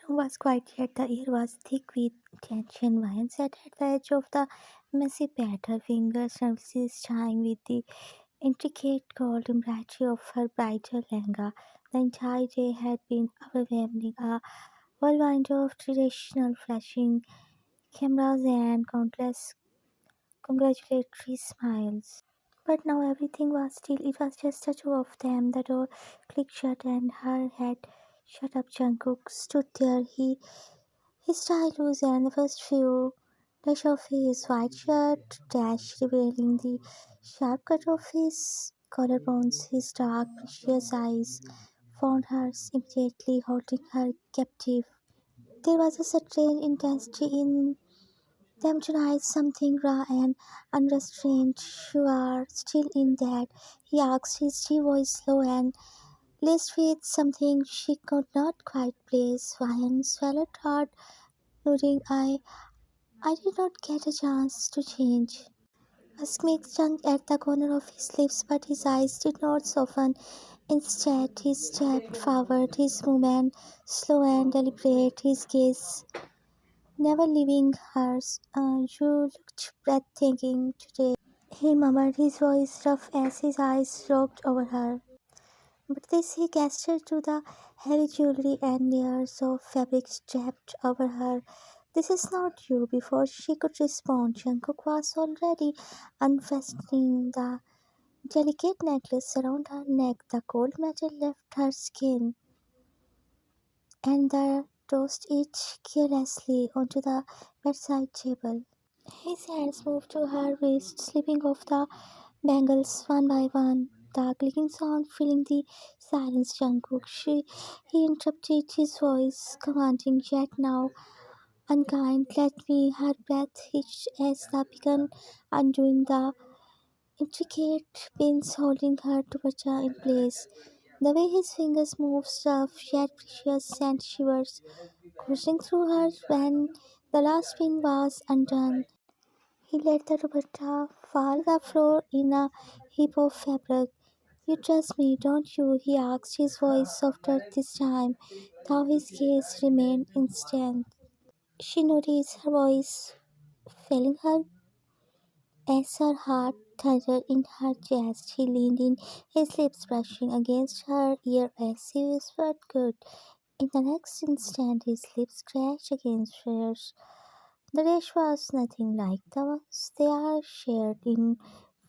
room was quiet, yet the air was thick with tension. Ryan sat at the edge of the messy bed, her fingers nervously trying with the intricate gold embroidery of her bridal lehenga. The entire day had been overwhelming, a whirlwind of traditional flashing cameras and countless congratulatory smiles. But now everything was still. It was just the two of them. The door clicked shut and her head shut up. Jungkook stood there. His tie loose and the first few dash of his white shirt dash revealing the sharp cut of his collarbones. His dark, precious eyes found hers immediately, holding her captive. There was a certain intensity in them tonight, something raw and unrestrained. You are still in that? He asked, his deep voice low and laced with something she could not quite place. Ryan swallowed hard, nodding. I did not get a chance to change. A smirk chunk at the corner of his lips, but his eyes did not soften. Instead, he stepped forward, his movement slow and deliberate, his gaze never leaving hers. You looked breathtaking today, he murmured, his voice rough as his eyes rocked over her. But this he gestured to the heavy jewelry and layers of fabric strapped over her. This is not you. Before she could respond, Jungkook was already unfastening the delicate necklace around her neck. The cold metal left her skin, and the tossed it carelessly onto the bedside table. His hands moved to her wrist, slipping off the bangles one by one. The clicking sound filling the silence. Jungkook. He interrupted, his voice commanding yet now unkind. Let me. Her breath hitched as the began undoing the intricate pins holding her dupatta in place. The way his fingers moved, rough yet precious, sent shivers coursing through her when the last pin was undone. He let the dupatta fall to the floor in a heap of fabric. You trust me, don't you? He asked, his voice softer this time, though his gaze remained instant. She noticed her voice failing her as her heart thundered in her chest. He leaned in, his lips brushing against her ear as he whispered, Good. In the next instant, his lips crashed against hers. The dash was nothing like the ones they are shared in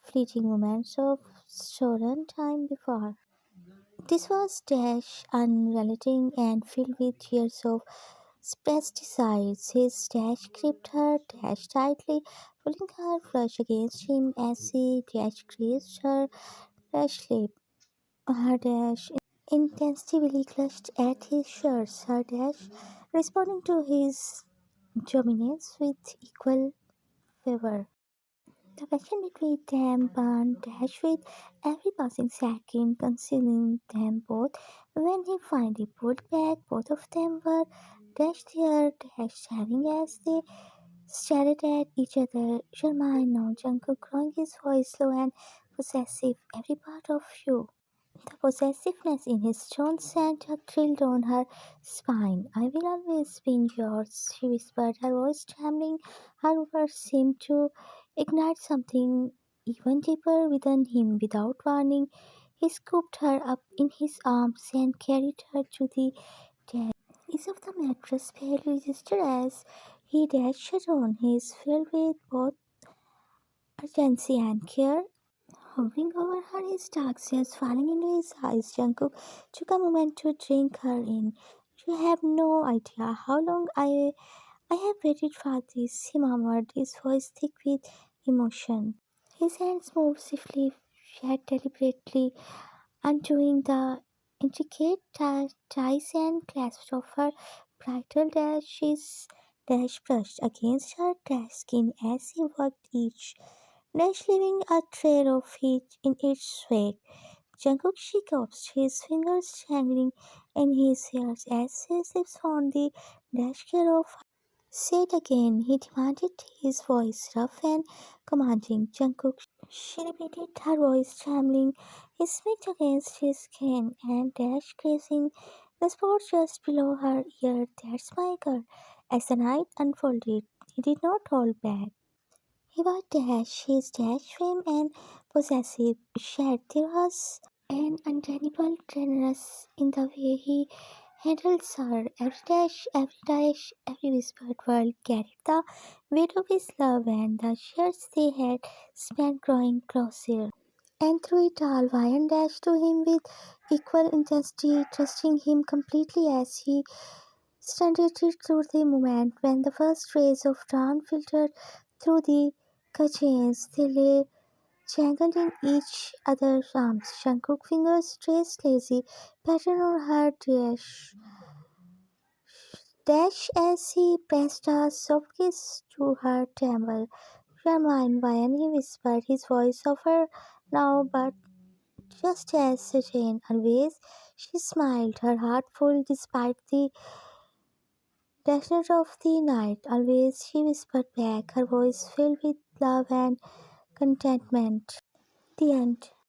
fleeting moments of stolen time before. This was dash unrelenting and filled with years of pesticides. His dash gripped her dash tightly, pulling her flesh against him as he dash grazed her dash lip. Her dash intensively clutched at his shirts, her dash responding to his dominance with equal fervor. The passion between them burned Dash with every passing second, consuming them both. When he finally pulled back, both of them were Dash there, Dash staring as they stared at each other. You're mine now, Jungkook, growing his voice low and possessive. Every part of you. The possessiveness in his tone sent a thrill down her spine. I will always be yours, she whispered, her voice trembling. Her words seemed to ignite something even deeper within him. Without warning, he scooped her up in his arms and carried her to the edge of the mattress, barely resisted as he dashed her on. He is filled with both urgency and care. Hovering over her, his dark tears falling into his eyes, Jungkook took a moment to drink her in. You have no idea how long I have waited for this, he murmured, his voice thick with emotion. His hands moved swiftly yet deliberately, undoing the intricate ties and clasps of her bridal dash. His dash brushed against her dry skin as he worked each dash leaving a trail of heat in its wake. Jungkook gasped, his fingers tangling in his hair as his lips found the dash gear of. Say it again, he demanded, his voice rough and commanding. Jungkook, she repeated, her voice trembling, his smirked against his skin and dash grazing The spot just below her ear, that's my girl. As the night unfolded, he did not hold back. He was his dash, fame and possessive, yet there was an undeniable tenderness in the way he handled her. Every whispered word carried the weight of his love and the years they had spent growing closer. And through it all, Ryan dashed to him with equal intensity, trusting him completely as he studied through the moment when the first rays of dawn filtered through the curtains. They lay jangled in each other's arms. Jungkook's fingers traced lazy pattern on her dash as he pressed a soft kiss to her temple. "You're mine, Ryan," he whispered, his voice softer now but just as certain. Always, she smiled, her heart full despite the dazzle of the night. Always, she whispered back, her voice filled with love and contentment. The end.